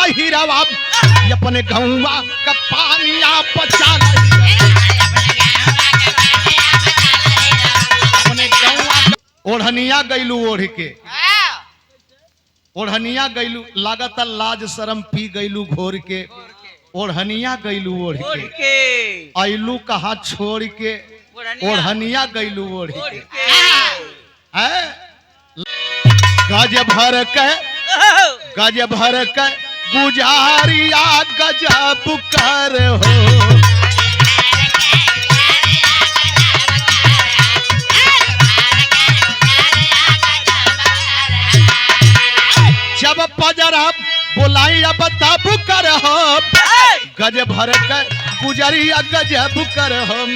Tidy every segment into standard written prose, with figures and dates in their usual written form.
हीरावा अपने गौवा का पानिया बचा अपने गौवा ओढ़निया गैलू ओढ़ के ओढ़निया गैलू लागत लाज शरम पी गैलू घोर के ओढ़निया गैलू ओढ़ के ऐलू कहा छोड़ के ओढ़निया गैलू ओढ़ के गज भर के गुजारिया गजब कर हो जब पजरा बोलाई अब तब कर हम गज भर कर गुजरिया गजब कर हम।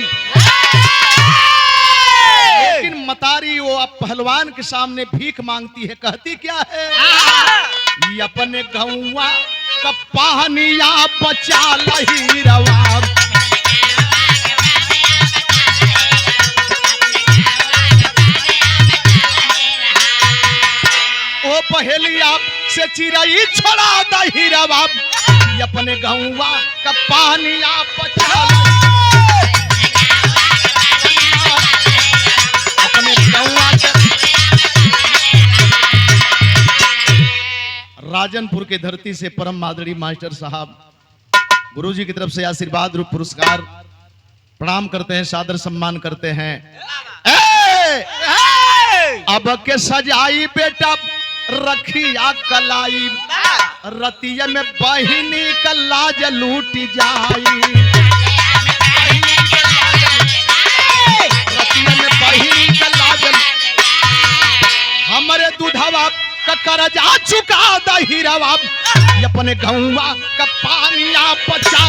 लेकिन मतारी वो अब पहलवान के सामने भीख मांगती है, कहती क्या है ये अपने गौवा का पानिया बचा लही रवा ओ पहेलिया से चिड़ई छोड़ा दही रवा अपने गौवा का पानिया बचा अपने गौवा का। राजनपुर के धरती से परम आदरणीय मास्टर साहब गुरुजी की तरफ से आशीर्वाद रूप पुरस्कार प्रणाम करते हैं, सादर सम्मान करते हैं। अब के सजाई बेटा रखिया कलाई रतिया में बहिनी का लाज लूट जाई रतिया में बहिनी का लाज हमारे दूधवा का करजा चुका दही रवा अपने गौवा का पानिया बचा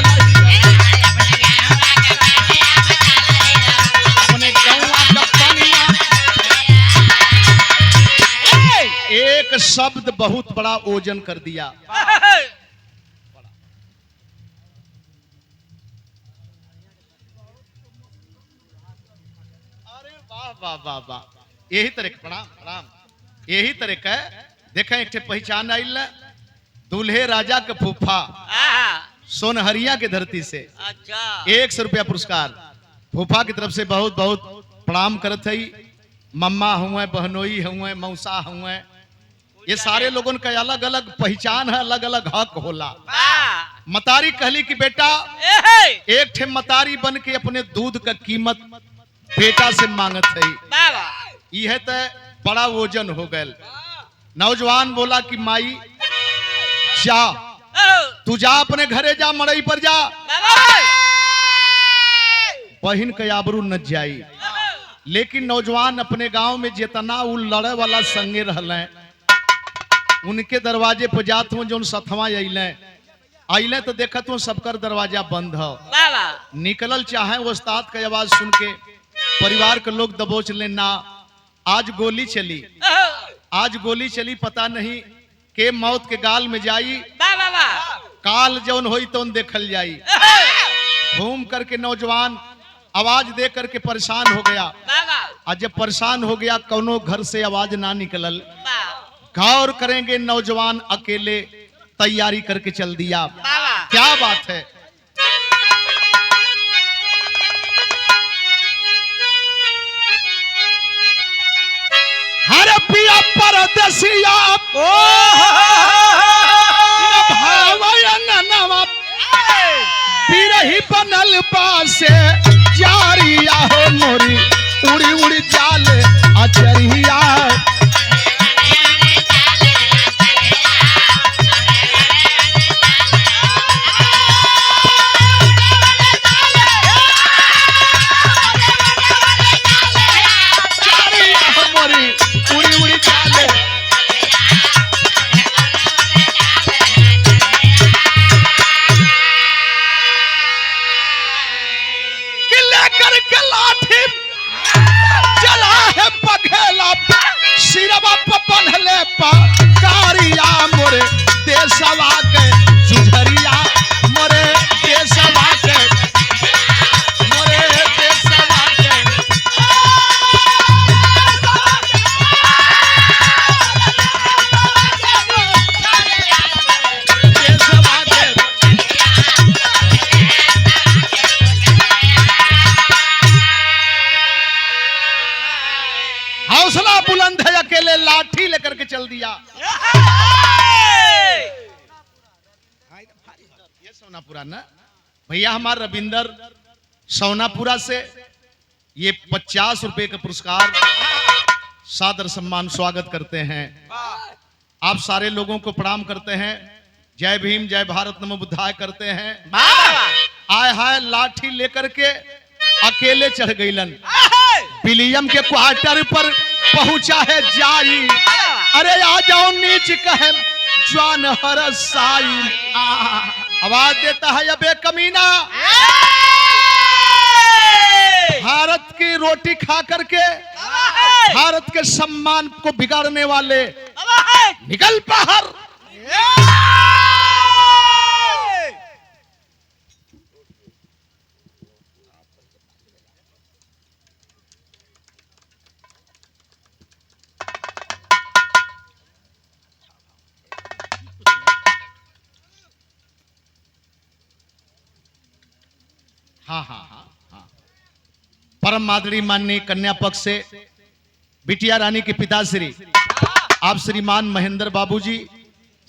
अपने गौवा का पानिया। एक शब्द बहुत बड़ा ओजन कर दिया। अरे वाह वाह वाह वाह, यही तरह प्रणाम प्रणाम, यही तरह का देखें एक पहचान आई दूल्हे राजा के फूफा सोनहरिया के धरती से 100 रुपया पुरस्कार फूफा की तरफ से बहुत बहुत प्रणाम करत है। मम्मा हुए, बहनोई हुए, मौसा हुए, ये सारे लोगों का अलग अलग पहचान है, अलग अलग हक होला। मतारी कहली कि बेटा एक ठे मतारी बन के अपने दूध का कीमत बेटा से मांगत है, यह तो बड़ा वजन हो गया। नौजवान बोला कि माई जा, तू जा अपने घरे जा, मड़ई पर जा, बहन के आबरू न जाई। लेकिन नौजवान अपने गांव में जितना वो लड़े वाला संगे रहले उनके दरवाजे पर जात हूँ, जो सथवा अइले तो देखत हूँ सबकर दरवाजा बंद हो। निकलल चाहे वो उस्ताद का आवाज सुन के परिवार के लोग दबोच ले ना, आज गोली चली, आज गोली चली, पता नहीं के मौत के गाल में जाई, काल जौन होई तो देखल जाई। घूम करके नौजवान आवाज दे करके परेशान हो गया, और जब परेशान हो गया कौनो घर से आवाज ना निकलल, गौर करेंगे नौजवान अकेले तैयारी करके चल दिया। क्या बात है। हर पिया परदेसिया बिरही बनल पासे जारिया हो मोरी उड़ी उड़ी चाले अचरिया। अकेले लाठी लेकर के चल दिया। ये सोनापुरा ना भैया, हमारा रविंदर सोनापुरा से ये 50 रुपए का पुरस्कार सादर सम्मान स्वागत करते हैं। आप सारे लोगों को प्रणाम करते हैं। जय भीम, जय भारत, नमो बुद्धाय करते हैं। आय हाय लाठी लेकर के अकेले चढ़ गईलन। विलियम के क्वार्टर पर पहुंचा है जाई, अरे आ जाओ नीच कहे जवान हर साई। आवाज देता है अबे कमीना, भारत की रोटी खा करके भारत के सम्मान को बिगाड़ने वाले निकल बाहर। हाँ हाँ हाँ हाँ। परम आदरणीय माननीय कन्या पक्ष से बिटिया रानी के पिताश्री आप श्रीमान महेंद्र बाबूजी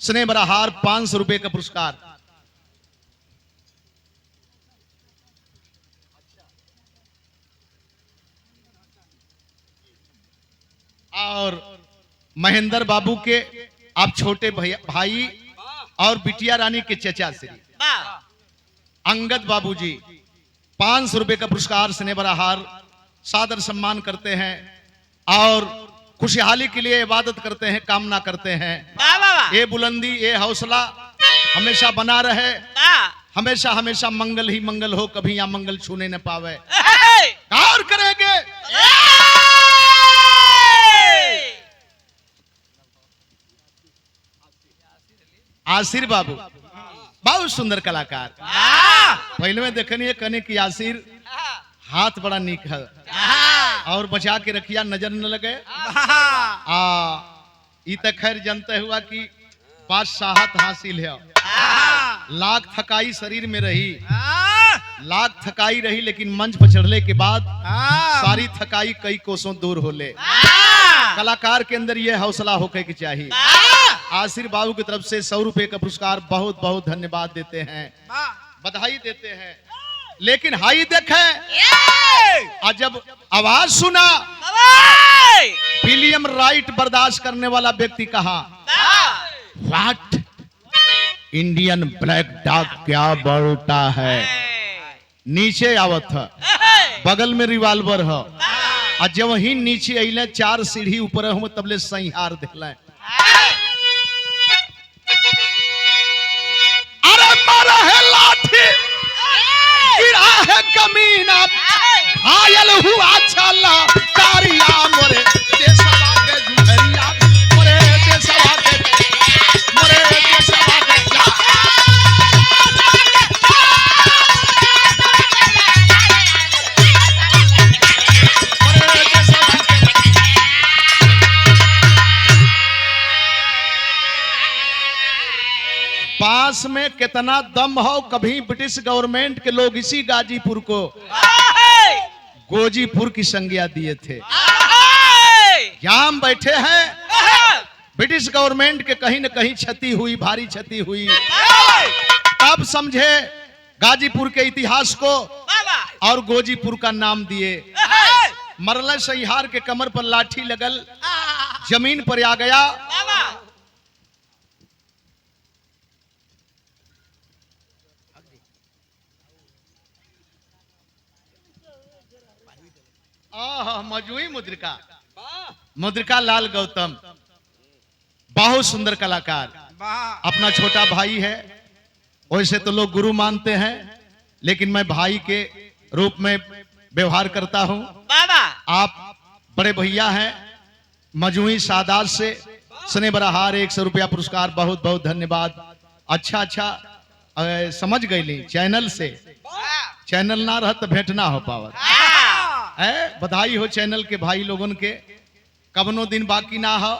स्नेह भरा हार 500 रुपए का पुरस्कार। और महेंद्र बाबू के आप छोटे भाई और बिटिया रानी के चचा श्री अंगद बाबूजी 500 रुपए का पुरस्कार स्नेह भरा हार सादर सम्मान करते हैं और खुशहाली के लिए इबादत करते हैं, कामना करते हैं। ये बुलंदी, ये हौसला हमेशा बना रहे, हमेशा हमेशा मंगल ही मंगल हो, कभी यहाँ मंगल छूने न पावे। और करेंगे आसिर बाबू, बहुत सुंदर कलाकार। पहले में देखनी कने की आसिर हाथ बड़ा नीक है और बचा के रखिया, नजर न लगे। तक खैर जनते हुआ कि बादशाहत हासिल है। लाख थकाई शरीर में रही, लाख थकाई रही, लेकिन मंच पर चढ़ने के बाद सारी थकाई कई कोसों दूर होले। कलाकार के अंदर यह हौसला होके की चाहिए। आसिर बाबू की तरफ से 100 रुपए का पुरस्कार बहुत बहुत धन्यवाद देते हैं, बधाई देते हैं। लेकिन हाई देखे और जब आवाज सुना, विलियम राइट बर्दाश्त करने वाला व्यक्ति कहा, व्हाट इंडियन ब्लैक डॉग क्या बोलता है। नीचे आवत है, बगल में रिवाल्वर है, और जब वही नीचे अले 4 सीढ़ी ऊपर हम तबले संहार दिखला। अरे मारा है लाठी, गिरा है कमीना, घायल हुआ छला तारिया मोरे देशवा के जुहरिया, मोरे देशवा के, मोरे देशवा के। पास में कितना दम हो, कभी ब्रिटिश गवर्नमेंट के लोग इसी गाजीपुर को गोजीपुर की संज्ञा दिए थे। यहां हम बैठे हैं, ब्रिटिश गवर्नमेंट के कहीं न कहीं क्षति हुई, भारी क्षति हुई। तब समझे गाजीपुर के इतिहास को और गोजीपुर का नाम दिए। मरला संहार के कमर पर लाठी लगल, जमीन पर आ गया। मजुई मुद्रिका, मुद्रिका लाल गौतम, बहुत सुंदर कलाकार, अपना छोटा भाई है। वैसे तो लोग गुरु मानते हैं, लेकिन मैं भाई के रूप में व्यवहार करता हूं। आप बड़े भैया हैं। मजुई सादात से स्नेह भरा हार 100 रुपया पुरस्कार, बहुत बहुत धन्यवाद। अच्छा समझ गई, चैनल से, चैनल ना रह तो भेंट ना हो पावत है। बधाई हो चैनल के भाई लोगन के। कबनो दिन बाकी ना हो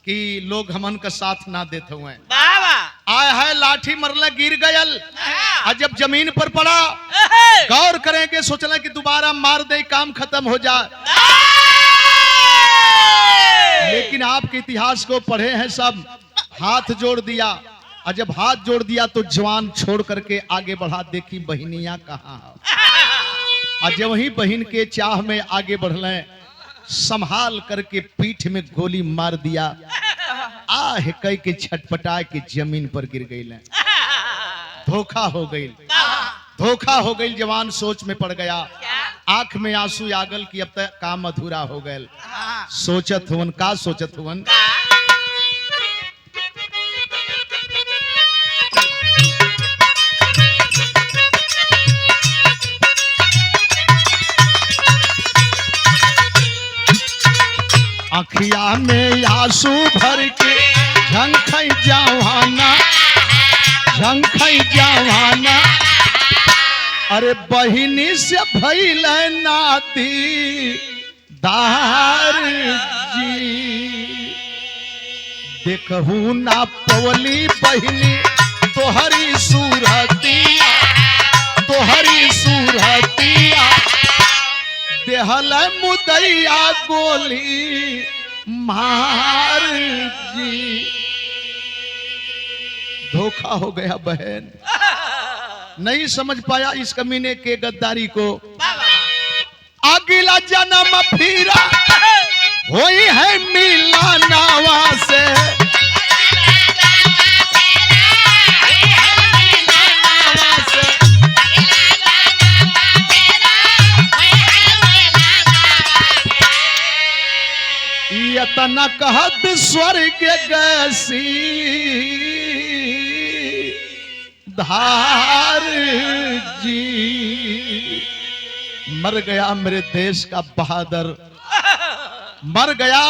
कि लोग हमन का साथ ना देते हुए। आया है लाठी मरला, गिर गयल, और जब जमीन पर पड़ा, गौर करेंगे, सोचना कि दोबारा मार दे, काम खत्म हो जाए। लेकिन आपके इतिहास को पढ़े हैं सब, हाथ जोड़ दिया, और जब हाथ जोड़ दिया तो जवान छोड़ करके आगे बढ़ा, देखी बहनियां कहाँ है। और जब वही बहन के चाह में आगे बढ़ले, संभाल करके पीठ में गोली मार दिया, आह कह के छटपटा के जमीन पर गिर गई। धोखा हो गई, धोखा हो गई। जवान सोच में पड़ गया, आंख में आंसू आगल कि अब तक काम अधूरा हो गए। सोचत हुवन, का सोचत हुवन, अखिया में आंसू भर के झंखई जवाना, झंखई जवाना, अरे बहिनी से भइल नाती दार जी, देखहू ना पवली बहिनी तोहरी सूरतिया, तोहरी सूरतिया, देहल मुदैया गोली मार जी। धोखा हो गया बहन, नहीं समझ पाया इस कमीने के गद्दारी को। अगला जन्म फिरा होई है मिलानावा से, यतना कहत स्वर्ग गसी धार जी। मर गया मेरे देश का बहादुर, मर गया।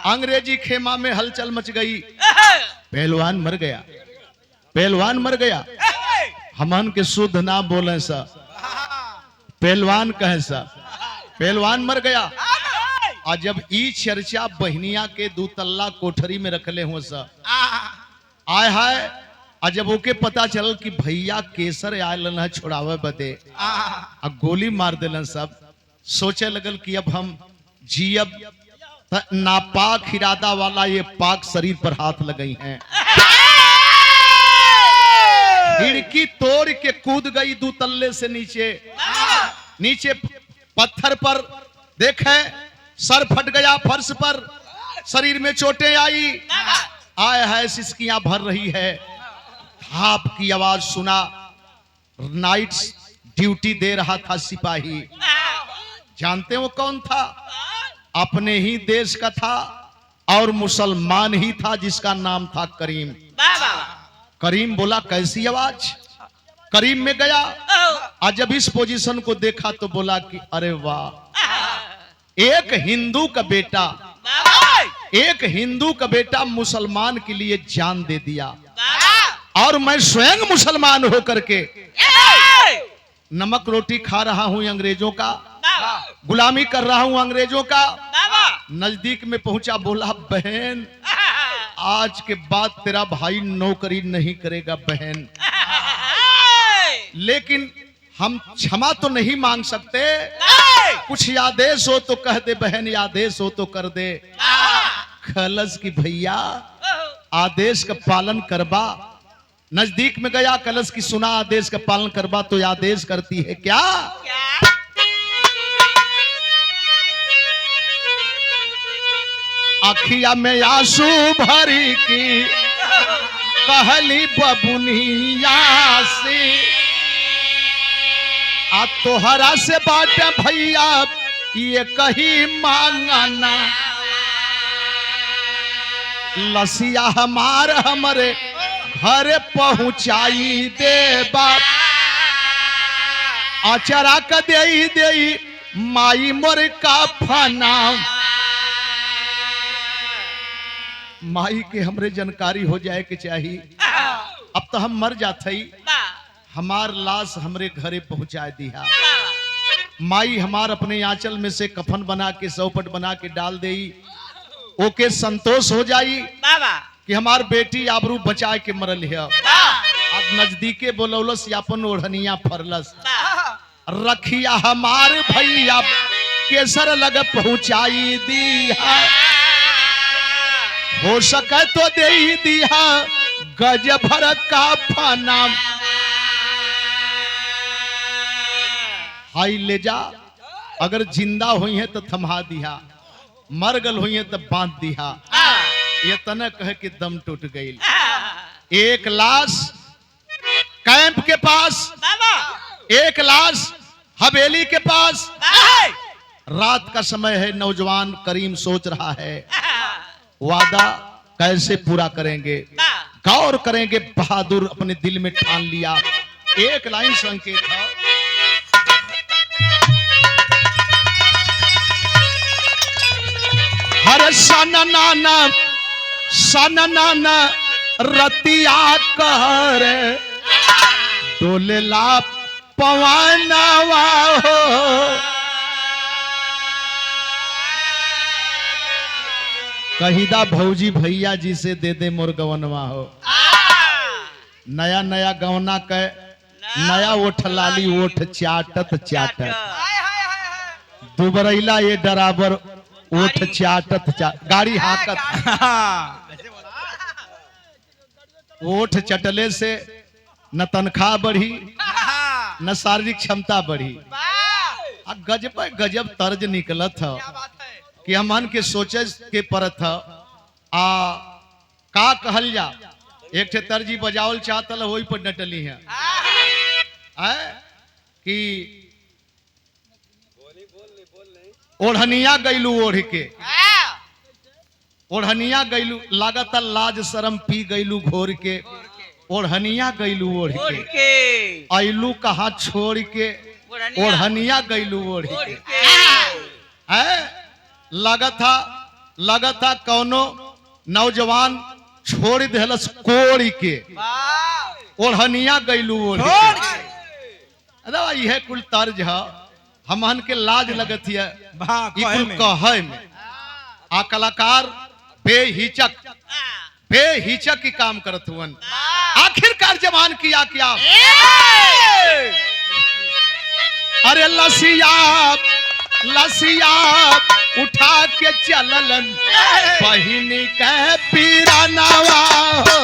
अंग्रेजी खेमा में हलचल मच गई, पहलवान मर गया, पहलवान मर गया। हमन के शुद्ध ना बोले सा, पहलवान कहे सा, पहलवान मर गया। और जब ई चर्चा बहनिया के दूतल्ला कोठरी में रखले हो सा, आय हाय, और जब ओके पता चल कि भैया केसर आयल है छोड़ावे बदे, अब गोली मार दिलन सब। सोचे लगल कि अब हम जियब, नापाक इरादा वाला ये पाक शरीर पर हाथ लगई हैं। खिड़की तोड़ के कूद गई दूतल्ले से नीचे, नीचे पत्थर पर देखे सर फट गया फर्श पर, शरीर में चोटें आई, आय है सिसकियां भर रही है। आपकी आवाज सुना, नाइट ड्यूटी दे रहा था सिपाही। जानते हो कौन था? अपने ही देश का था और मुसलमान ही था, जिसका नाम था करीम। करीम बोला कैसी आवाज? करीम में गया और जब इस पोजीशन को देखा तो बोला कि अरे वाह, एक हिंदू का बेटा, एक हिंदू का बेटा मुसलमान के लिए जान दे दिया, और मैं स्वयं मुसलमान होकर के नमक रोटी खा रहा हूं अंग्रेजों का, गुलामी कर रहा हूं अंग्रेजों का। नजदीक में पहुंचा, बोला बहन आज के बाद तेरा भाई नौकरी नहीं करेगा बहन, लेकिन हम क्षमा तो नहीं मांग सकते, कुछ आदेश हो तो कह दे बहन, आदेश हो तो कर दे। खलस की भैया आदेश का पालन करबा। नजदीक में गया, कलश की सुना आदेश का पालन करबा तो आदेश करती है क्या? अखिया में आंसू भरी की कहली बबुनिया से, आ तोहरा से बात भैया ये कही मांगना, लसिया हमार हमरे घर पहुंचाई दे बाप, अचरा का दे माई मोर का फना। माई के हमरे जानकारी हो जाए के चाहिए, अब तो हम मर जाते, हमार लाश हमरे घरे पहुंचा दिया। माई हमार अपने आंचल में से कफन बना के सौपट बना के डाल दे, ओके संतोष हो जाई कि हमार बेटी आबरू बचा के मरल है। अब नजदीके बोलौलस यापन ओढ़निया फरलस, रखिया हमार भैया केसर लग पहुंचाई दी है। हो सके तो दे ही दिया गज भर का फाना। हाई ले जा, अगर जिंदा हुई है तो थमा दिया, मर गल हुई है तो बांध दिया। ये तने कहे कि दम टूट गई। एक लाश कैंप के पास, एक लाश हवेली के पास। रात का समय है, नौजवान करीम सोच रहा है वादा कैसे पूरा करेंगे, गौर करेंगे। बहादुर अपने दिल में ठान लिया। एक लाइन संकेत है, हर सन नाना रतिया कर डोलेला पवनवा हो। कहिदा भौजी भैया जी से दे दे मोर गवनवा हो। नया नया गवना के नया ओठ लाली ओठ चाटत चाटत, दुबरैला ये डराबर ओठ चाटत गाड़ी हाकत। ओठ चटले से न तनख्वाह बढ़ी न शारीरिक क्षमता बढ़ी। गजब गजब तर्ज निकलत है कि हमन के सोचे के परत है। का कहल जा, एक ठे तर्जी बजावल चाहतल वही पर डटली है कि ओढ़निया गैलू ओढ़ के, ओढ़निया गैलू लागत लाज शरम पी गैलू घोर के। ओढ़निया गैलू ओढ़ के ऐलू कहा छोड़ के, ओढ़निया गैलू ओढ़ के। लगत था कौनो नौजवान छोड़ देलस कोड़ के, ओढ़निया गैलू ओढ़ के। अरे यह कुल तर्ज है, हमहन के लाज लगत है कहे में। आ कलाकार बेहिचक की काम करत हुवन। आखिरकार जवान किया क्या? अरे लसिया उठा के चललन बहिनी के पीरानवा हो।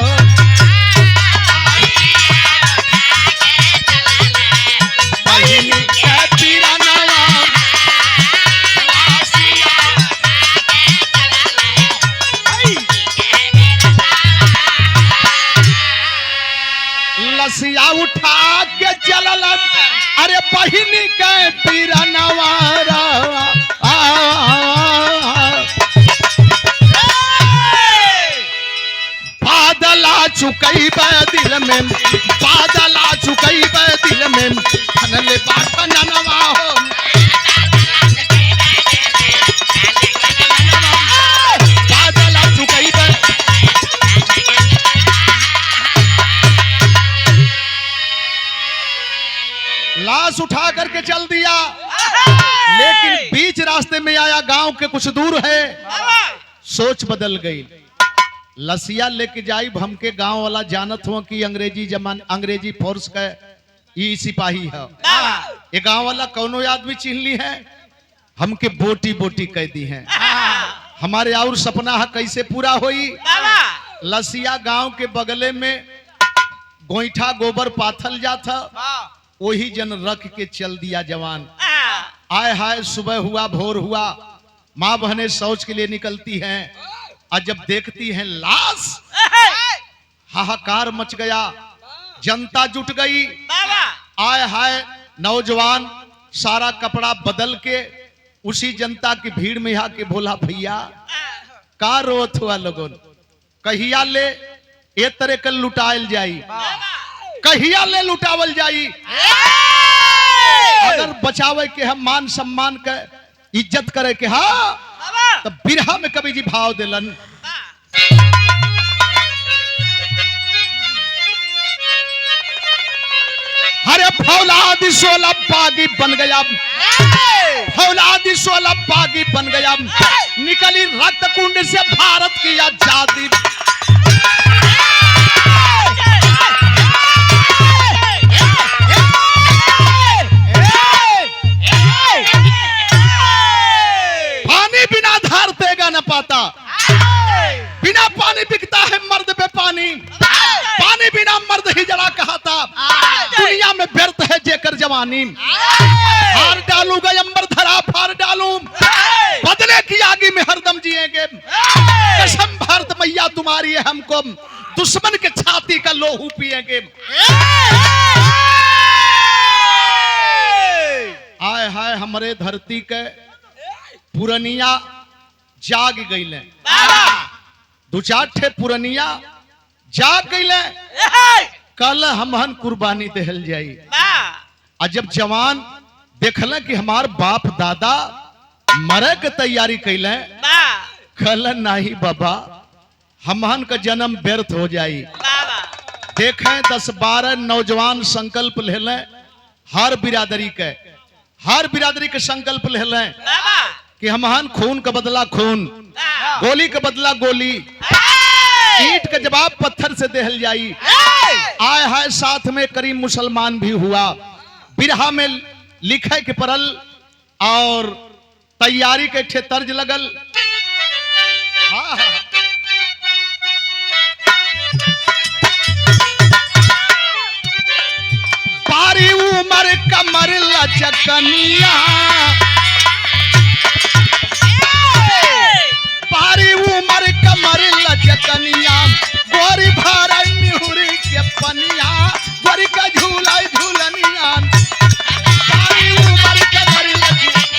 बहिनी के पीरानवा, लसिया उठा के चललन अरे बहिनी के पीरानवा। बादला चुकई दिल में, बादला चुकई दिल में खनले बाटनवा हो। बादला चुकई लाश उठा करके चल दिया, लेकिन बीच रास्ते में आया, गांव के कुछ दूर है। सोच बदल गई। लसिया लेके जाई हमके गांव वाला जानत हुआ कि अंग्रेजी फोर्स का ये सिपाही है। ये गांव वाला कौनो आदमी चिन्ह ली है, हमके बोटी बोटी कह दी है। हमारे और सपना है कैसे पूरा होई। लसिया गांव के बगले में गोईठा गोबर पाथल जाता, वही जन रख के चल दिया जवान। आए हाय सुबह हुआ, भोर हुआ, माँ बहनें शौच के लिए निकलती हैं और जब देखती हैं लाश, हाहाकार मच गया, जनता जुट गई। आए हाय नौजवान सारा कपड़ा बदल के उसी जनता की भीड़ में आके बोला भैया का रोत हुआ लोगन, कहिया ले ए तरह के लुटायल जाई, कहिया ले लुटावल जाई। अगर बचावे के हम मान सम्मान के इज्जत करे के हाँ, तब बिरहा में कवि जी भाव दिलन। अरे फौलादी 16 बागी बन गया, फौलादी 16 बागी बन गया, निकली रक्त कुंड से भारत की आजादी। पानी बिना धार तेगा न पाता, बिना दुनिया में व्यर्थ है जेकर जवानी, हार डालूंगा अंबर धरा फार डालूं, बदले की आगे में हरदम जिएंगे, कसम भारत मैया तुम्हारी है हमको, दुश्मन के छाती का लोहू पिएंगे। आय हाय हमारे धरती के पुरनिया जाग गईले, दो चार ठे पुरनिया जाग गईले, कल हमहन कुर्बानी देहल जाई। और जब जवान देखल कि हमार बाप दादा मरे के तैयारी कैले, कल नहीं बाबा हमहन का जन्म व्यर्थ हो जाई। देखें 10-12 नौजवान संकल्प ले लें, हर बिरादरी के संकल्प ले लें कि हमहन खून का बदला खून, गोली का बदला गोली, ईंट का जवाब पत्थर से देहल जाई। आय हाय साथ में करीम मुसलमान भी हुआ, बिरहा में लिखे के परल और तैयारी के ठे तर्ज लगल। हाँ हाँ पारी उमर कमर लचकनिया, पारी उमर कमर लचकनिया, गोरी भारा निहुरी के पनिया, गोरी का झूला झूलनिया, पारी उमर कमर लचकनिया,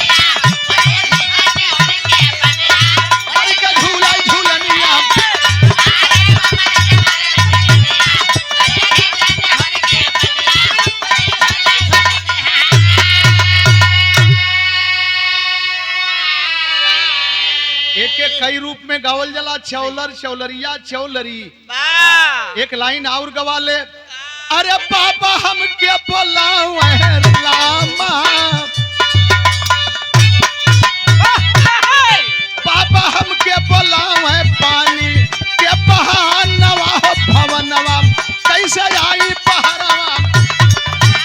गोरी का झूला झूलनिया। एक एक कई रूप में गावल जला, चौलर चौलरिया चौलरी। एक लाइन और गवा ले, अरे बाबा हम क्या बोलाऊं लामा, बाबा हम क्या बोलाऊं पानी के बहानवा हो भवनवा, कैसे आई पहरवा,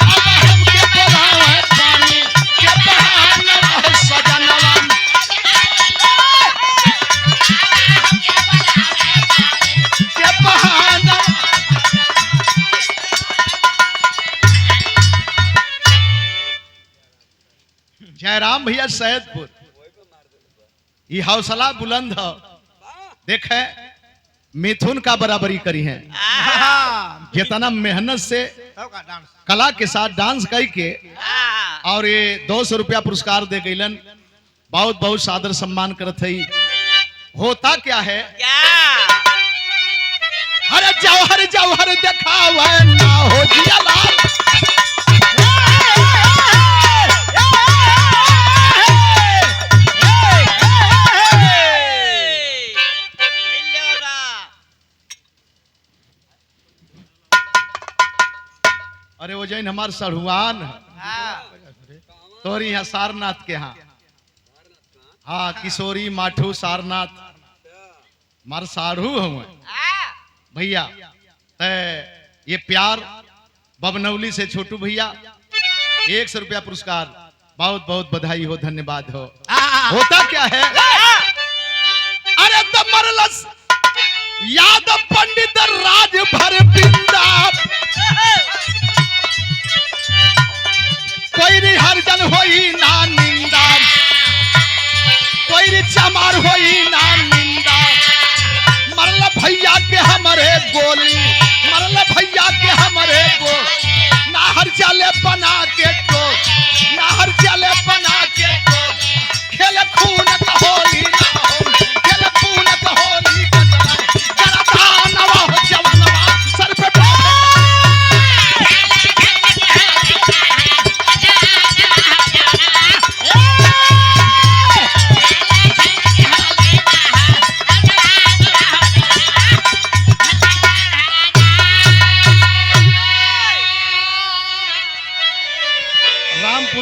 बाबा हम क्या बोलाऊं पानी के बहानवा हो सजनवा, जयराम भैया सैदपुर, ये हौसला बुलंद हो। देखे मिथुन का बराबरी करी है, जितना मेहनत से कला के साथ डांस करके और ये 200 रुपया पुरस्कार दे गईलन, बहुत बहुत सादर सम्मान करत है। होता क्या है, अरे जौहर जौहर दिखावा ना हो जिया लाल, अरे वो जैन हमार सढ़ुआन तोरी यहाँ सारनाथ के यहाँ, हाँ किशोरी माठू सारनाथ मार साढ़ू हूँ भैया। ये प्यार बबनौली से छोटू भैया 100 रुपया पुरस्कार, बहुत बहुत बधाई हो, धन्यवाद हो। होता क्या है, अरे मरलस यादव पंडित राज भर बिंदा, कोई हरजन होई ना निंदा, कोई चमार होई ना निंदा, मरल भैया के हमारे गोली, मरल भैया के हमारे गोली, ना हर चले बना के तो, ना हर चले बना के तो, खेल खून का होली ना हो, खेल खून का होली का जरा नवा हो जवानवा सर पे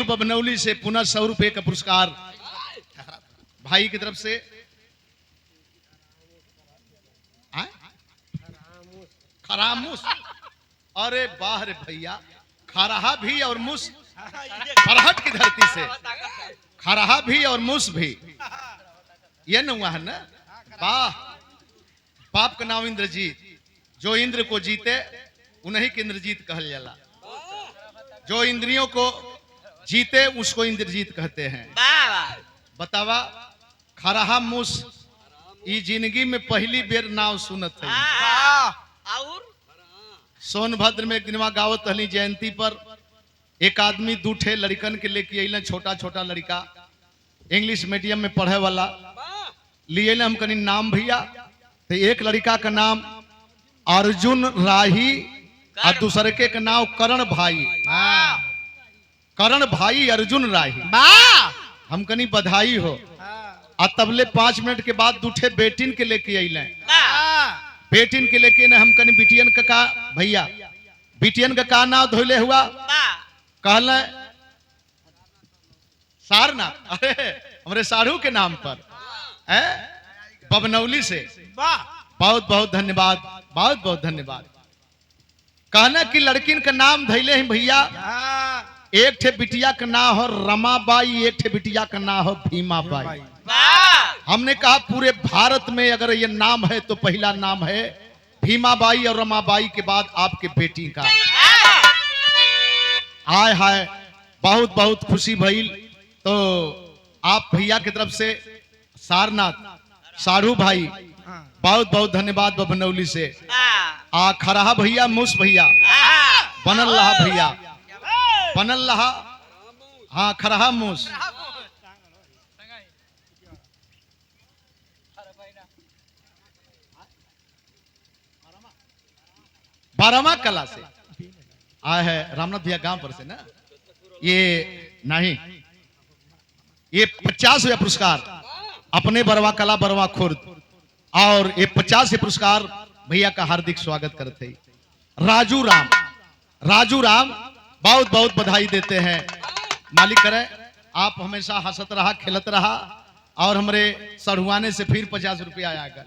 बबनौली से पुनः 100 रुपए का पुरस्कार भाई की तरफ से। खरामुस, अरे बाहर भैया, खराहा भी और मुस, फरहट की धरती से खराहा भी और मुस भी, ये न हुआ है ना। वाह, बाप का नाम इंद्रजीत, जो इंद्र को जीते उन्हीं के इंद्रजीत कहल जाला। जो इंद्रियों को जीते उसको इंद्रजीत कहते हैं। बतावा खरहा मूस ई जिंदगी में पहली बेर नाव सुनत है। और सोनभद्र में एक दिनवा गावत हली जयंती पर एक आदमी दूठे लड़कन के लेके अल, छोटा छोटा लड़का इंग्लिश मीडियम में पढ़े वाला लिए हम कनी नाम भैया। तो एक लड़का का नाम अर्जुन राही और दूसरे के नाम करण भाई। करण भाई अर्जुन राही। हम कनी बधाई हो। और तबले 5 मिनट के बाद दूठे बेटिन के लेके अल। बेटिन के लेके न हम कनी बिटियन का भैया बिटियन का नाम धोले हुआ कहल सारनाथ। अरे हमारे साढ़ू के नाम पर बबनौली से बहुत बहुत धन्यवाद, बहुत बहुत धन्यवाद। कहना कि लड़किन का नाम धैले हैं भैया। एक ठे बिटिया का नाम हो रमाबाई, एक ठे बिटिया का नाम हो भीमाबाई। हमने कहा पूरे भारत में अगर ये नाम है तो पहला नाम है भीमाबाई और रमाबाई के बाद आपके बेटी का। आय हाय बहुत बहुत खुशी भइल। तो आप भैया की तरफ से सारनाथ साढ़ू भाई बहुत बहुत धन्यवाद बबनौली से। खरहा भैया मूस भैया बनल रहा भैया बनल रहा। हाँ खरहा मूस बारहवा कला से आया है रामनाथ भैया गांव पर से ना। ये नहीं ये 50वें पुरस्कार अपने बरवा कला बरवा खुर्द और ये 50 पुरस्कार भैया का हार्दिक स्वागत करते हैं। राजू राम बहुत बहुत बधाई देते हैं। मालिक करे आप हमेशा हंसत रहा खेलत रहा और हमारे सढ़ुआने से फिर 50 रुपया आएगा।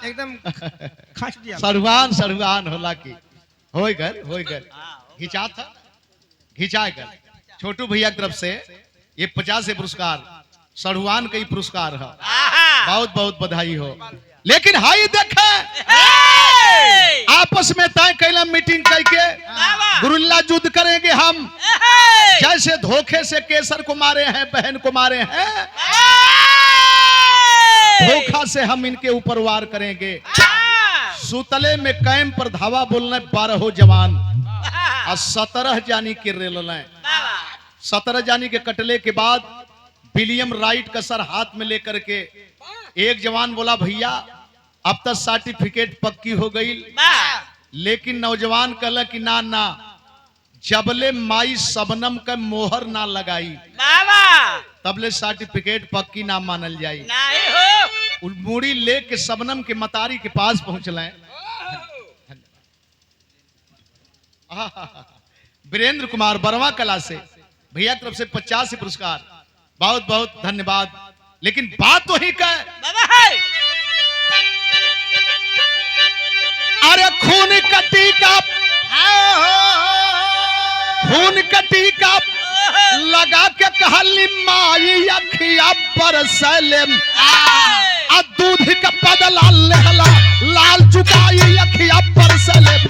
एकदम खर्च दिया। सढ़ुआन होला की हो गए घिचा था घिचा कर छोटू भैया की तरफ से ये 50 पुरस्कार सढ़ुआन का ही पुरस्कार है। बहुत बहुत बधाई हो। लेकिन हाई देखे आपस में तय कैला मीटिंग करके गुरुल्ला युद्ध करेंगे हम। जैसे धोखे से केसर को मारे हैं बहन को मारे हैं धोखा से हम इनके ऊपर वार करेंगे। सुतले में कैम पर धावा बोलने 12 जवान और 17 जानी के रेल 17 जानी के कटले के बाद विलियम राइट का सर हाथ में लेकर के एक जवान बोला भैया अब तक सर्टिफिकेट पक्की हो गई। लेकिन नौजवान कहला कि ना जबले माई सबनम का मोहर ना लगाई तबले सर्टिफिकेट पक्की ना मानल जाई। मुड़ी ले के सबनम के मतारी के पास पहुंचल। वीरेंद्र कुमार बरवा कला से भैया तरफ से 50 पुरस्कार बहुत बहुत धन्यवाद। लेकिन बात वही का अरे खून कटी का लगा के कहली माई अखिया पर सलेम आ दूध का बदला लेहला लाल चुकाई अखिया पर सलेम।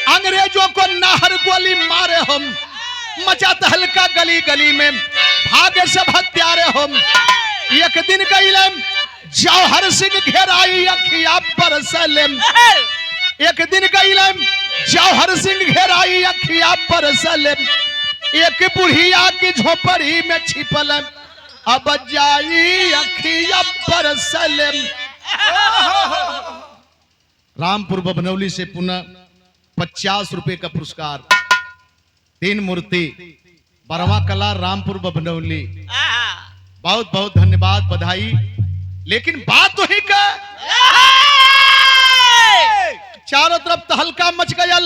अंग्रेजों को नाहर गोली मारे हम मचा तहलका गली गली में भागे सब हत्यारे हम। एक दिन गईलम जौहर सिंह घेराई अखिया पर सलेम। एक दिन गईलम जौहर सिंह घेराई अखिया पर सलेम। एक बुढ़िया की झोपड़ी में छिपल अब जाई अखिया पर सलेम। रामपुर बबनौली से पुनः 50 रुपए का पुरस्कार 3 मूर्ति बरवा कला रामपुर बबनौली बहुत बहुत धन्यवाद बधाई। लेकिन बात वही का चारों तरफ तहलका मच गयल।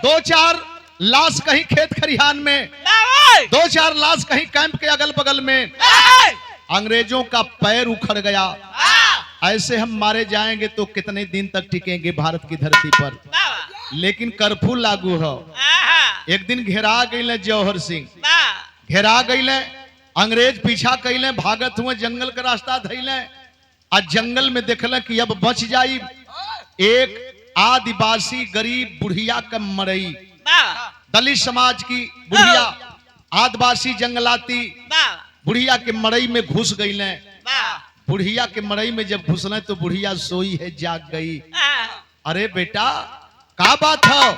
2-4 लाश कहीं खेत खरिहान में 2-4 लाश कहीं कैंप के अगल बगल में। अंग्रेजों का पैर उखड़ गया ऐसे हम मारे जाएंगे तो कितने दिन तक टिकेंगे भारत की धरती पर। लेकिन कर्फ्यू लागू हो। एक दिन घेरा गई जौहर सिंह, घेरा गई, अंग्रेज पीछा कैले, भागत हुए जंगल का रास्ता धैले। आ जंगल में देखल कि अब बच जाई। एक आदिवासी गरीब बुढ़िया के मरई, दलित समाज की बुढ़िया, आदिवासी जंगलाती बुढ़िया के मड़ई में घुस गई। बुढ़िया के मड़ई में जब घुसले तो बुढ़िया सोई है, जाग गई। अरे बेटा का बात हो,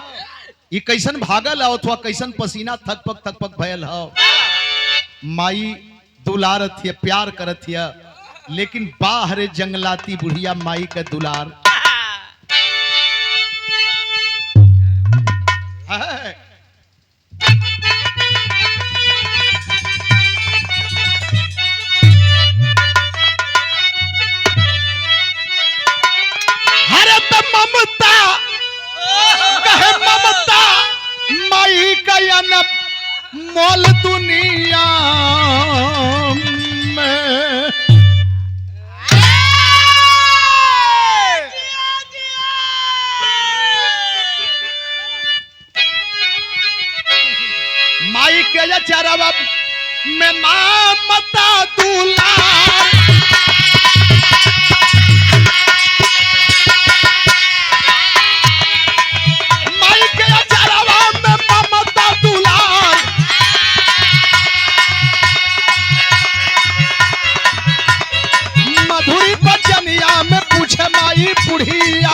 ये कैसन भागल हो, अथवा कैसन पसीना थक पक भयल हो। माई दुलारत है, प्यार करत है, लेकिन बाहर जंगलाती बुढ़िया माई का दुलार। ममता कहे ममता माई का मोल दुनिया में। माई के चरवा में ममता दुलार, में पूछे माई बुढ़िया।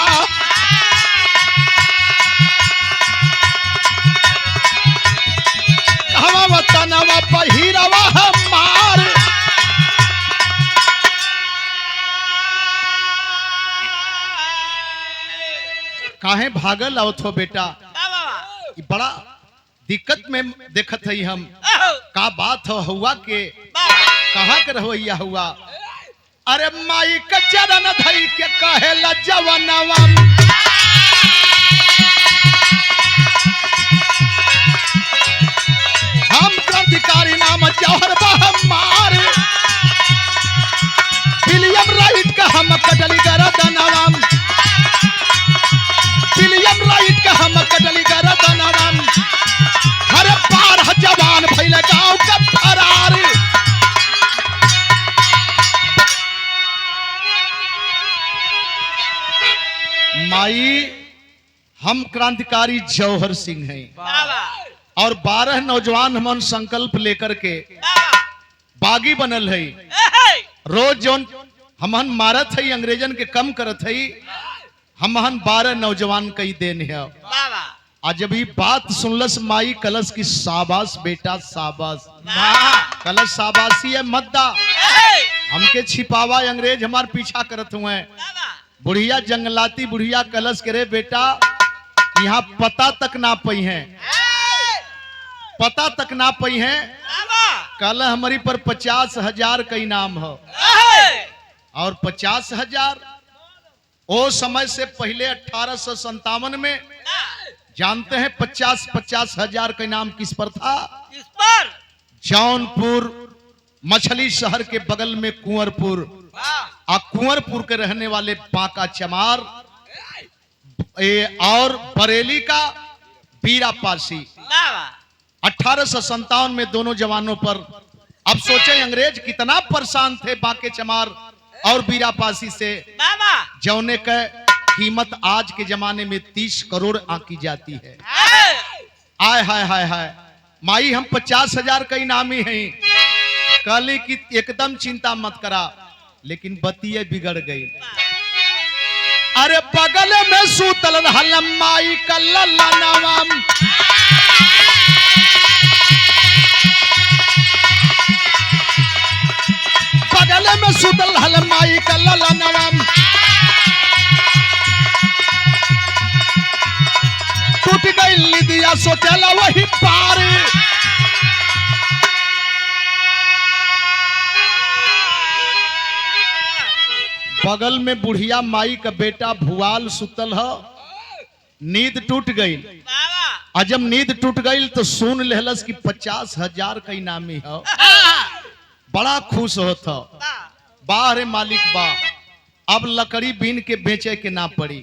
कहवा वतनवा पहिरवा हमार, काहे भागल आओ थो बेटा, बड़ा दिक्कत में देखत है हम। का बात हो हुआ के कहाँ के रहोइया हुआ। अरे माई का चरण धई के कहेला जवनवा, हम क्रांतिकारी नाम जौहर बहमार, विलियम राइट का हम कटली गरदनवा, विलियम राइट का हम कटली गरदनवा। हर पार जवान भइले गांव का फरार, माई हम क्रांतिकारी जौहर सिंह हैं और 12 नौजवान हम संकल्प लेकर के बागी बनल है। रोज जोन हमन मारत है अंग्रेजन के कम करत है, हमन 12 नौजवान कई देन है। आज जब ये बात सुनलस माई कलश की शाबाश बेटा शाबाश, कलश शाबाशी है मद्दा, हमके छिपावा अंग्रेज हमार पीछा करत हुए। बुढ़िया जंगलाती बुढ़िया कलश करे बेटा यहाँ पता तक ना पई है, पता तक ना पई है। कल हमारी पर 50,000 का इनाम हो और 50,000 वो समय से पहले 1857 में जानते हैं 50,000 का इनाम किस पर था? किस पर? जौनपुर मछली शहर के बगल में कुंवरपुर, कुंवरपुर के रहने वाले बांका चमार और बरेली का बीरा पासी। 1857 में दोनों जवानों पर, अब सोचे अंग्रेज कितना परेशान थे बांके चमार और बीरा पासी से, जौने का कीमत आज के जमाने में 30 करोड़ आंकी जाती है। आय हाय हाय हाय, माई हम 50,000 का इनामी हैं। कहली कि एकदम चिंता मत करा, लेकिन बतिये बिगड़ गई। अरे बगल में सूतल रहल माई का ललनवा, बगल में सूतल रहल माई का ललनवा, टूट गई लिदिया सोचला वही पार। बगल में बुढ़िया माई का बेटा भुआल सुतल हो, नींद टूट गई। और जब नींद टूट गई तो सुन लेहलस कि 50,000 का इनामी हो, बड़ा खुश होता। बाहरे मालिक बा अब लकड़ी बीन के बेचे के ना पड़ी,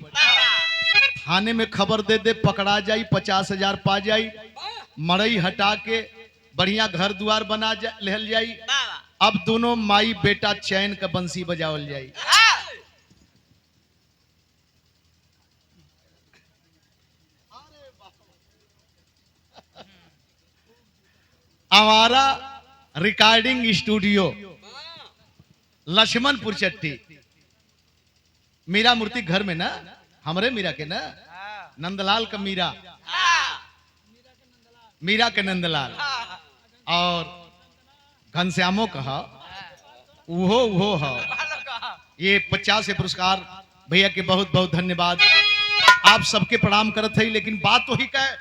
थाने में खबर दे दे, पकड़ा जाई, 50,000 पा जाई, मड़ई हटा के बढ़िया घर द्वार बना लेहल जाई। अब दोनों माई बेटा चैन का बंसी बजावल जाई। हमारा रिकॉर्डिंग स्टूडियो लक्ष्मणपुर चट्टी, मीरा मूर्ति घर में ना, हमरे मीरा के ना, नंदलाल का मीरा, मीरा के नंदलाल, और घनश्यामो कहा वो है। ये 50 पुरस्कार भैया के बहुत बहुत धन्यवाद, आप सबके प्रणाम करत है। लेकिन बात तो ही कहे,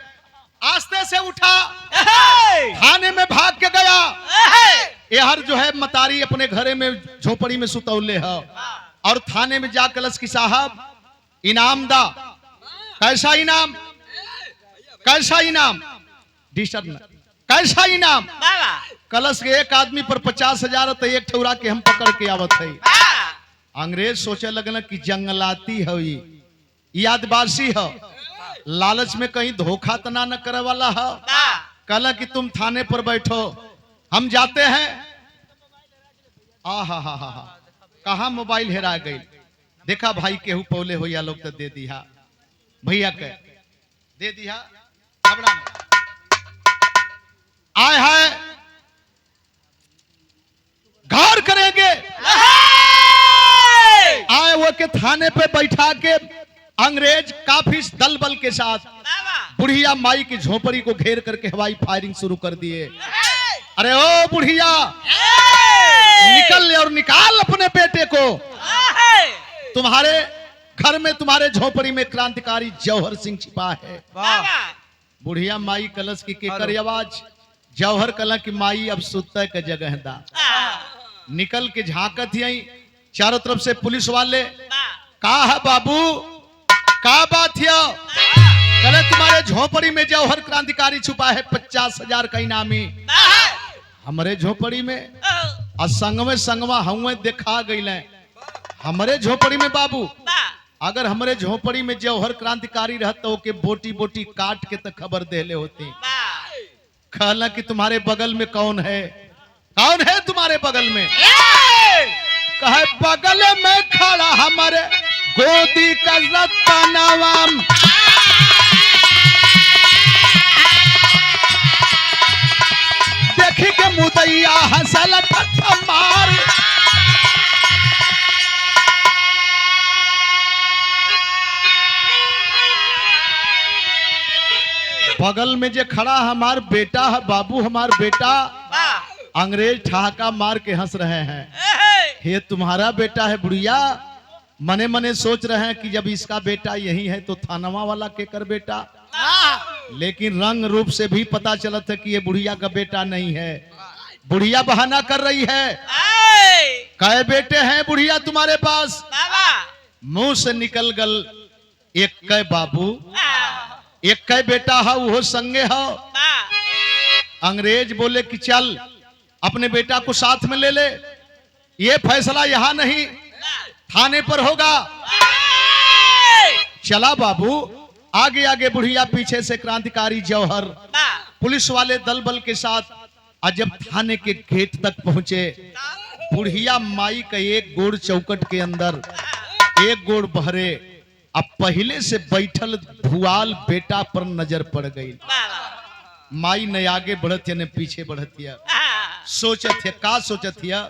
आस्ते से उठा, थाने में भाग के गया। यहर जो है मतारी अपने घरे में झोपड़ी में सुतौले है, और थाने में जा कलश की साहब इनाम दा। कैसा इनाम, कैसा इनाम, डिस्टर्ब, कैसा इनाम? कलश के एक आदमी पर 50,000 तो एक ठौरा के हम पकड़ के आवत है। अंग्रेज सोचे लगन कि जंगलाती है, ये आदिवासी है, लालच में कहीं धोखा तना न करे वाला है। कल कि तुम थाने पर बैठो, हम जाते हैं। हा कहा मोबाइल हेरा गई, देखा भाई केहू पौले हो या लोग तो दे दिया, भैया के दे दिया। आए है घर करेंगे, आए वो के थाने पे बैठा के अंग्रेज काफी दल बल के साथ बुढ़िया माई की झोपड़ी को घेर करके हवाई फायरिंग शुरू कर दिए। अरे ओ बुढ़िया, निकल ले और निकाल अपने बेटे को, तुम्हारे घर में, तुम्हारे झोपड़ी में क्रांतिकारी जौहर सिंह छिपा है। बुढ़िया माई कलश की केकर आवाज, जौहर कला की माई अब सुतय के जगह दा। निकल के झांकत यही, चारों तरफ से पुलिस वाले, का है बाबू, का बात है? कल तुम्हारे झोपड़ी में जौहर क्रांतिकारी छुपा है, 50,000 का इनामी। हमारे झोपड़ी में संगवा हम देखा गई, हमारे झोपड़ी में बाबू, अगर हमारे झोपड़ी में जौहर क्रांतिकारी रहता हो के बोटी बोटी काट के तो खबर देले होती। कहला कि तुम्हारे बगल में कौन है, कौन है तुम्हारे बगल में? कहे बगल में खड़ा हमारे गोदी का रतनवाम, देखी के मुदैया हंसल मार। बगल में जे खड़ा हमार बेटा है बाबू, हमार बेटा। अंग्रेज ठहाका मार के हंस रहे हैं, ये तुम्हारा बेटा है बुढ़िया। मने मने सोच रहे हैं कि जब इसका बेटा यही है तो थानवा वाला केकर बेटा। लेकिन रंग रूप से भी पता चलता है कि ये बुढ़िया का बेटा नहीं है। बुढ़िया बहाना कर रही है, कई बेटे हैं बुढ़िया तुम्हारे पास? मुंह से निकल गल एक कै बाबू, एक कै बेटा है, वो संगे है। अंग्रेज बोले कि चल अपने बेटा को साथ में ले ले, ये फैसला यहां नहीं थाने पर होगा। चला बाबू, आगे आगे बुढ़िया, पीछे से क्रांतिकारी जौहर, पुलिस वाले दल बल के साथ। और जब थाने के गेट तक पहुंचे, बुढ़िया माई का एक गोड़ चौकट के अंदर, एक गोड़ बहरे। अब पहले से बैठल भुआल बेटा पर नजर पड़ गई। माई न आगे बढ़त या न पीछे बढ़त या, सोचत है का सोचत है?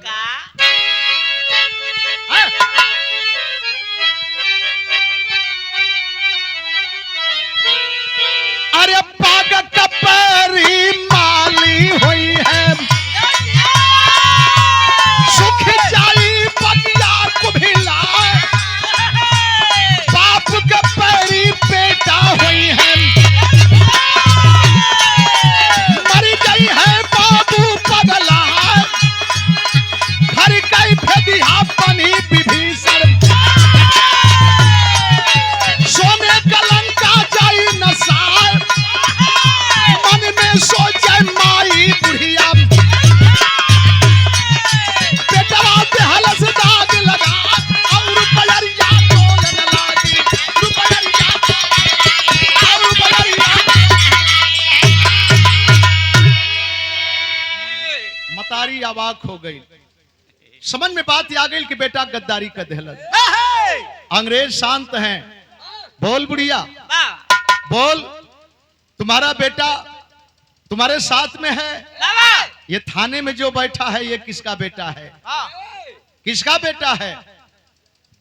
अरे पाग कपरी माली हुई है, सुख जाई बगिया को भिला, बाप कपरी बेटा हुई है, मर गई है बाबू पगला, घर का अवाक हो गई। समझ में बात आ गई कि बेटा गद्दारी कर देहलस। अंग्रेज शांत हैं। बोल बुढ़िया, बोल, तुम्हारा बेटा तुम्हारे साथ में है? ये थाने में जो बैठा है ये किसका बेटा है? किसका बेटा है?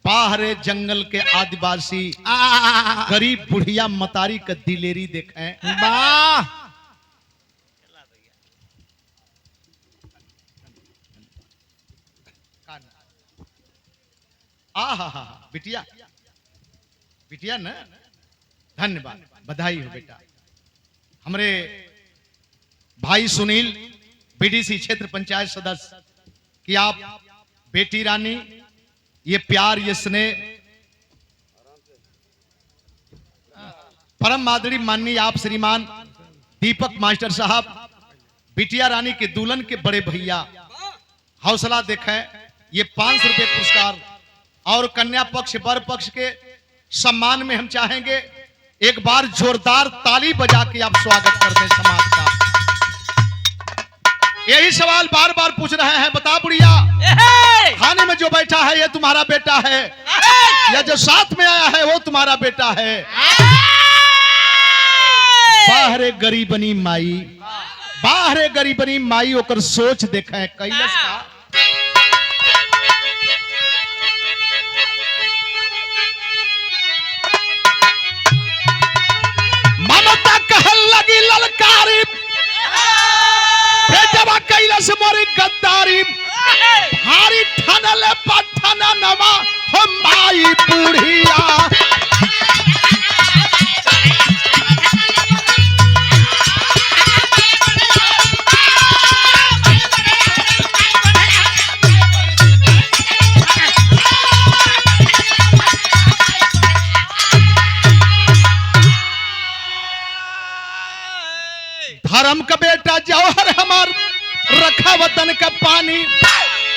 बाहरे जंगल के आदिवासी गरीब बुढ़िया मतारी का दिलेरी देखें। वाह, बिटिया, बिटिया न, धन्यवाद, बधाई हो बेटा। हमारे भाई सुनील बीडीसी क्षेत्र पंचायत सदस्य कि आप बेटी रानी, ये प्यार, ये स्नेह, परम आदरणीय माननीय आप श्रीमान दीपक मास्टर साहब, बिटिया रानी के दुल्हन के बड़े भैया, हौसला देखें। ये 500 रुपए पुरस्कार और कन्या पक्ष वर पक्ष के सम्मान में हम चाहेंगे एक बार जोरदार ताली बजा के आप स्वागत कर दें समाज का। यही सवाल बार बार पूछ रहे हैं, बता बुढ़िया, थाने में जो बैठा है ये तुम्हारा बेटा है या जो साथ में आया है वो तुम्हारा बेटा है? बाहरे गरीबनी माई, बाहरे गरीबनी माई ओकर सोच देखें कैलस का। ममता कहल लगी ललकारी, बेटवा कैलस मोरी गद्दारी, भारी ठनले पठना नवा हो माई बुढ़िया। धर्म का बेटा जौहर हमार रखा वतन का पानी,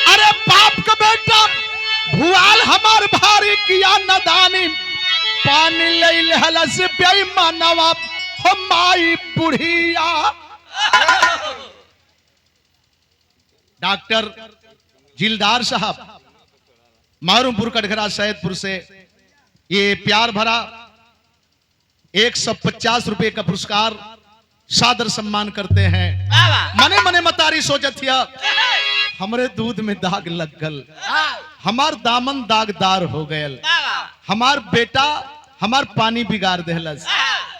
अरे बाप का बेटा भुआल हमार भारी किया नदानी, पानी ले लहलस बेईमानवा हो माई बुढ़िया। डॉक्टर जिलदार साहब मारूमपुर कटघरा सैदपुर से ये प्यार भरा 150 रुपए का पुरस्कार सादर सम्मान करते हैं। मने मने मतारी सोचतिया हमरे दूध में दाग लग गल, हमार दामन दागदार हो गयल, हमार बेटा हमार पानी बिगाड़ देहलस।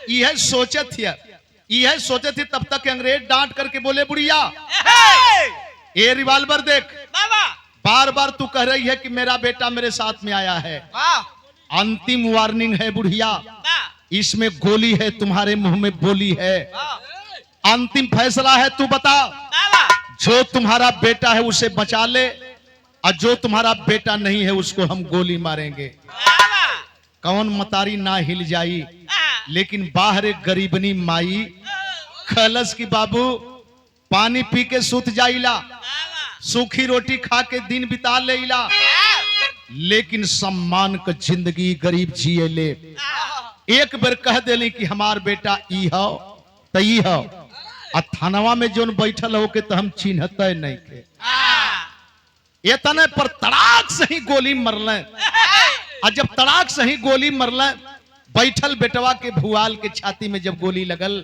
यह सोचत थी तब तक अंग्रेज डांट करके बोले, बुढ़िया ये रिवाल्वर देख, बार बार तू कह रही है कि मेरा बेटा मेरे साथ में आया है, अंतिम वार्निंग है बुढ़िया, इसमें गोली है, तुम्हारे मुंह में बोली है, अंतिम फैसला है, तू बता, जो तुम्हारा बेटा है उसे बचा ले और जो तुम्हारा बेटा नहीं है उसको हम गोली मारेंगे। कौन मतारी ना हिल जाई, लेकिन बाहर गरीबनी माई खलस की बाबू पानी पी के सुत जाइला, सूखी रोटी खा के दिन बिता लेला, लेकिन सम्मान का जिंदगी गरीब जिए ले। एक बार कह देली कि हमार बेटा ई हो त ई हो, आ थानवा में जोन बैठल हो के तो हम चिन्हते नहीं के, ये तने पर तड़ाक से ही गोली मरले। और जब तड़ाक से ही गोली मरले, बैठल बेटवा के भुआल के छाती में जब गोली लगल,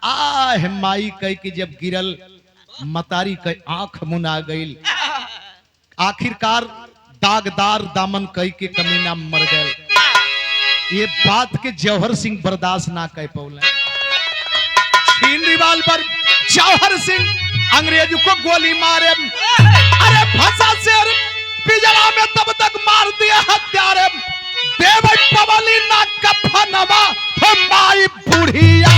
आ माई कह के जब गिरल, मतारी के आंख मुना गई, आखिरकार दागदार दामन कह के कमीना मर गए। ये बात के जौहर सिंह बर्दाश्त ना कह पौले, छीन रिवाल्वर जौहर सिंह अंग्रेज को गोली मारे, अरे फंसा शेर पिजड़ा में तब तक मार दिया हत्यारे, देव पवली ना कफनवा हो माई बुढ़िया।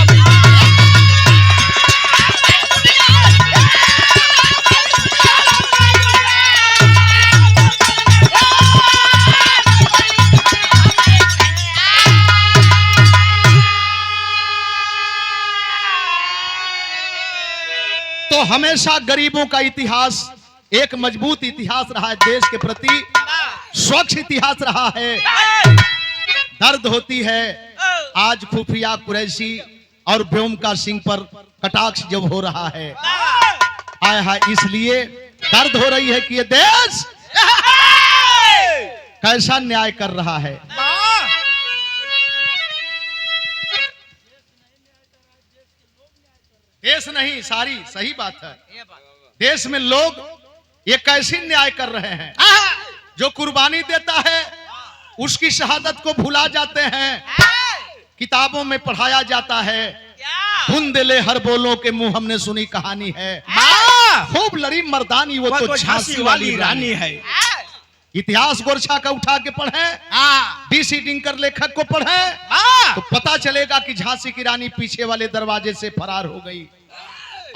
तो हमेशा गरीबों का इतिहास एक मजबूत इतिहास रहा है, देश के प्रति स्वच्छ इतिहास रहा है। दर्द होती है आज खुफिया कुरैशी और व्योमका सिंह पर कटाक्ष जब हो रहा है, हाय हाय, इसलिए दर्द हो रही है कि ये देश कैसा न्याय कर रहा है। देश नहीं, सारी सही बात है। देश में लोग ये कैसी न्याय कर रहे हैं। जो कुर्बानी देता है उसकी शहादत को भुला जाते हैं। किताबों में पढ़ाया जाता है, बुंदेले हर बोलों के मुंह हमने सुनी कहानी है। खूब लड़ी मर्दानी वो तो झांसी वाली रानी है। इतिहास गोरछा का उठा के पढ़े, डीसी डिंकर लेखक को पढ़े, तो पता चलेगा कि झांसी की रानी पीछे वाले दरवाजे से फरार हो गई।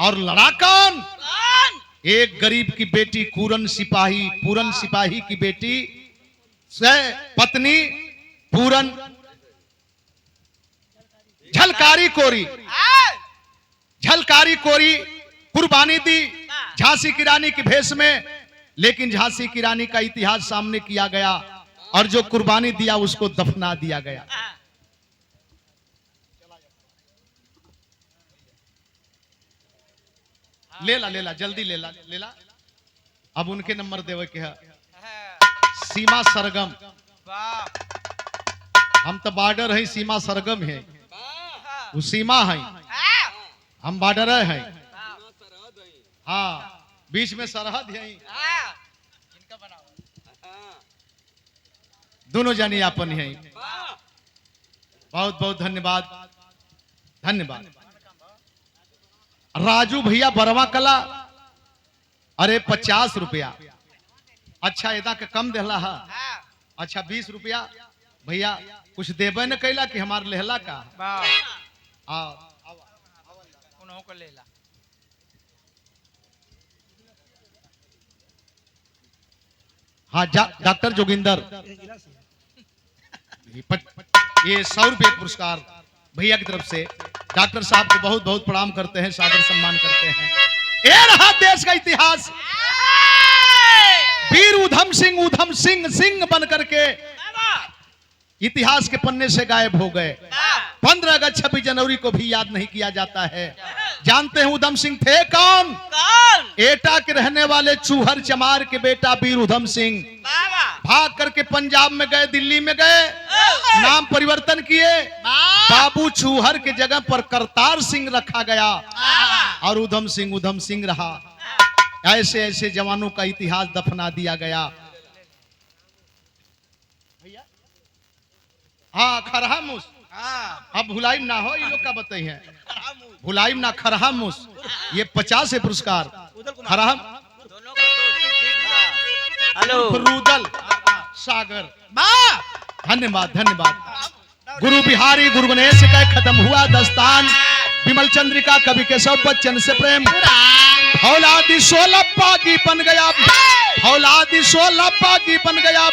और लड़ा कौन? एक गरीब की बेटी पूरन सिपाही की बेटी से पत्नी पूरन झलकारी कोरी कुर्बानी दी झांसी की रानी के भेष में। लेकिन झांसी की रानी का इतिहास सामने किया गया और जो कुर्बानी दिया उसको दफना दिया गया। लेला जल्दी लेला। अब उनके नंबर देवे के है। सीमा सरगम, हम तो बॉर्डर है, सीमा सरगम है, वो सीमा है, हम बॉर्डर है। हाँ, बीच में सरहद है। दोनों जानी आपन है। बहुत बहुत धन्यवाद। राजू भैया बरवा कला, अरे 50 रुपया। अच्छा एदा के कम देला है। अच्छा 20 रुपया भैया कुछ देबे न कैला कि हमार लेहला का। हाँ, डॉक्टर जोगिंदर, ये 100 रुपये पुरस्कार भैया की तरफ से। डॉक्टर साहब को बहुत बहुत प्रणाम करते हैं, सादर सम्मान करते हैं। ये रहा देश का इतिहास। वीर उधम सिंह बन करके इतिहास के पन्ने से गायब हो गए। 15 अगस्त 26 जनवरी को भी याद नहीं किया जाता है। जानते हैं उधम सिंह थे कौन? एटा के रहने वाले चूहर चमार के बेटा वीर उधम सिंह भाग करके पंजाब में गए, दिल्ली में गए, नाम परिवर्तन किए। बाबू चूहर के जगह पर करतार सिंह रखा गया और उधम सिंह रहा। ऐसे ऐसे जवानों का इतिहास दफना दिया गया। हाँ, खरहामुस, अब भुलाइम ना हो, ये लोग का बताई है, भुलाइम ना, खरहामुस। ये 50 है पुरस्कार। खरहम रुदल सागर, धन्यवाद। गुरु बिहारी गुरु गणेश का खत्म हुआ दस्तान। विमल चंद्रिका कवि केशव बच्चन से प्रेम। औलादी 16 पागी बन गया, औलादी 16 पागी बन गया।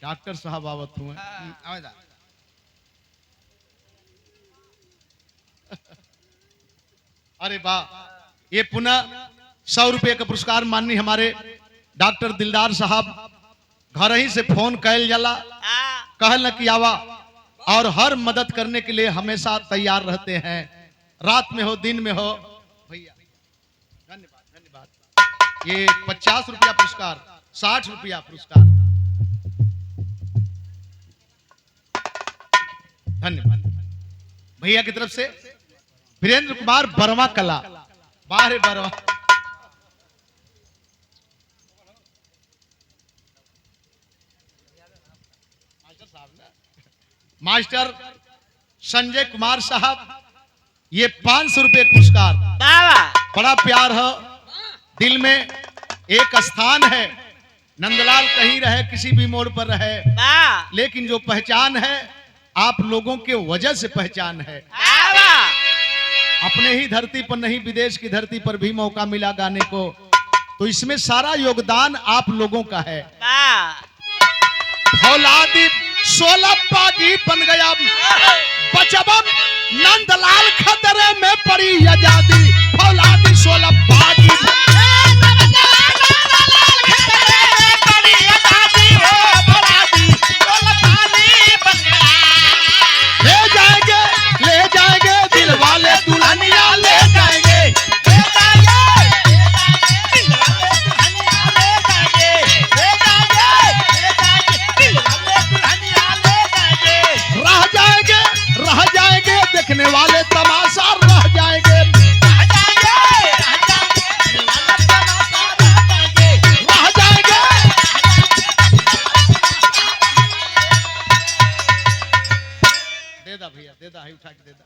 डॉक्टर साहब आवत हुए। अरे वाह, ये पुनः 100 रुपये का पुरस्कार माननीय हमारे डॉक्टर दिलदार साहब घर ही से फोन कैल जाला, कहल न कि आवा, और हर मदद करने के लिए हमेशा तैयार रहते हैं, रात में हो दिन में हो। भैया धन्यवाद। ये 50 रुपया पुरस्कार, 60 रुपया पुरस्कार, धन्यवाद भैया की तरफ से। वीरेंद्र कुमार बरवा कला, बाहर बरवा। मास्टर संजय कुमार साहब, ये 500 रुपये पुरस्कार। बड़ा प्यार है, दिल में एक स्थान है। नंदलाल कहीं रहे, किसी भी मोड़ पर रहे, लेकिन जो पहचान है आप लोगों के वजह से पहचान है। अपने ही धरती पर नहीं, विदेश की धरती पर भी मौका मिला गाने को, तो इसमें सारा योगदान आप लोगों का है। औलादी 16 पागी बन गया, बचबम नंदलाल खतरे में पड़ी आजादी। औलादी 16 पागी ले जाएंगे दिल वाले दुल्हनिया ले जाएंगे। दा है उठा के दे दा